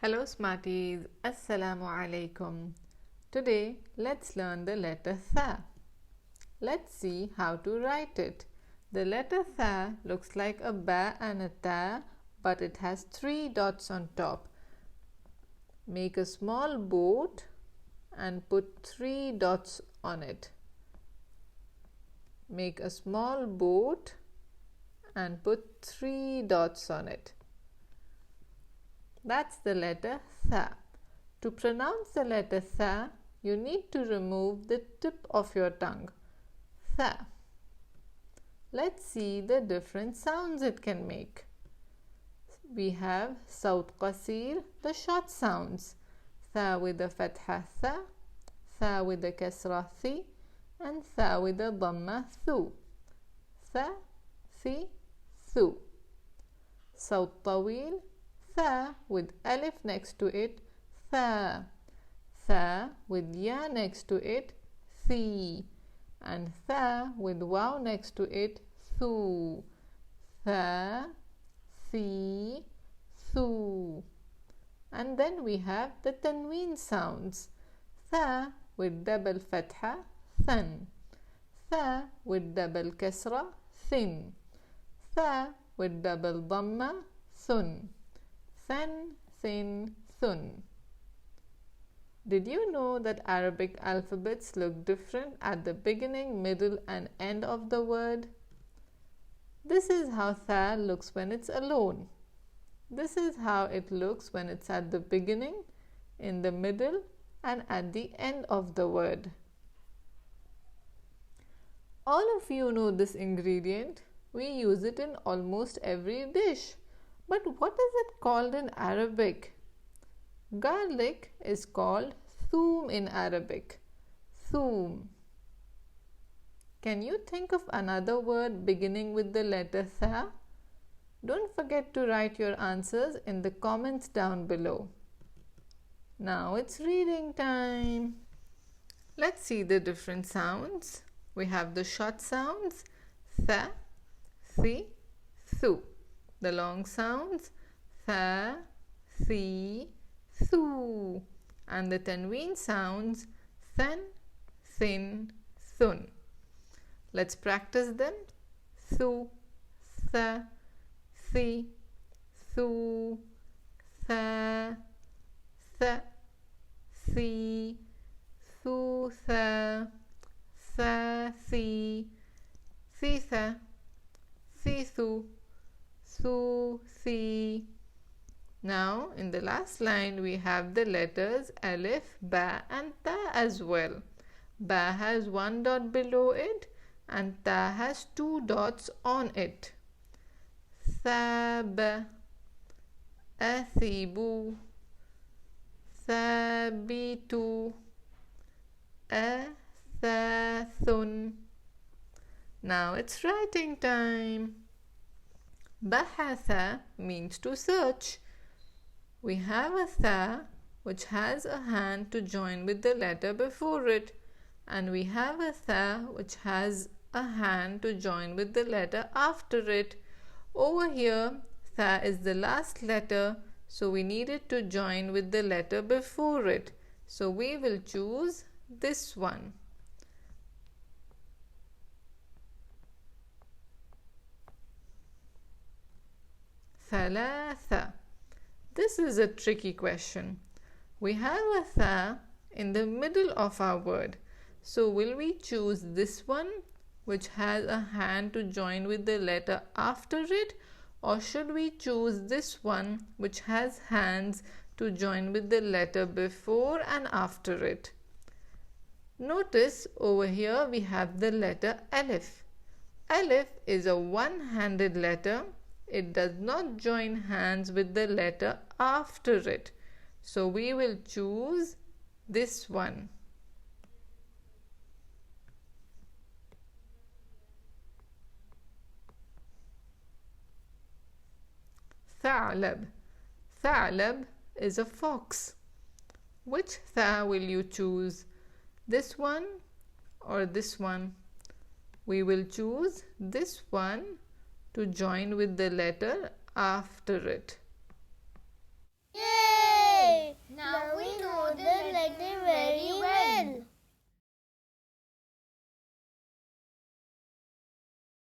Hello Smarties, Assalamu alaikum. Today let's learn the letter Tha. Let's see how to write it. The letter Tha looks like a ba and a ta, but it has 3 dots on top. Make a small boat and put 3 dots on it. Make a small boat and put 3 dots on it. That's the letter Tha. To pronounce the letter Tha, you need to remove the tip of your tongue. Tha. Let's see the different sounds it can make. We have Saut Qasir, the short sounds. Tha with a Fathah Tha, Tha with a Kasra Thi, and Tha with a Dammah Thu. Tha, Thi, Thu. Saut Tawil, Tha with Alif next to it, Tha. Tha with Ya next to it, Thi. And Tha with Waaw next to it, Thu. Tha, Thi, Thu. And then we have the Tanween sounds. Tha with double Fathah, Than. Tha with double Kasra, Thin. Tha with double Dammah, Thun. Than, Thin, Thun. Did you know that Arabic alphabets look different at the beginning, middle and end of the word? This is how Tha looks when it's alone. This is how it looks when it's at the beginning, in the middle and at the end of the word. All of you know this ingredient. We use it in almost every dish. But what is it called in Arabic? Garlic is called thoom in Arabic. Thoom. Can you think of another word beginning with the letter Tha? Don't forget to write your answers in the comments down below. Now it's reading time. Let's see the different sounds. We have the short sounds Tha, Thi, Thu. The long sounds Tha, Thi, Thu. And the Tanween sounds Than, Thin, Thun. Let's practice them. Thu, Tha, Thi, Thu, Tha, Tha, Thi, Thu, Tha, Tha, Thi, Thi, Tha, Thi, Thu, Thu, Thi. Now in the last line we have the letters Alif, Ba and Ta as well. Ba has 1 dot below it and Ta has 2 dots on it. Thab, Athibu, Thabitu, Athathun. Now it's writing time. Bahatha means to search. We have a Tha which has a hand to join with the letter before it, and we have a Tha which has a hand to join with the letter after it. Over here, Tha is the last letter, so we need it to join with the letter before it. So we will choose this one. Thalatha. This is a tricky question. We have a Tha in the middle of our word. So will we choose this one which has a hand to join with the letter after it, or should we choose this one which has hands to join with the letter before and after it? Notice over here we have the letter Alif. Alif is a one-handed letter. It does not join hands with the letter after it. So we will choose this one. Tha'lab. Tha'lab is a fox. Which Tha will you choose? This one or this one? We will choose this one to join with the letter after it.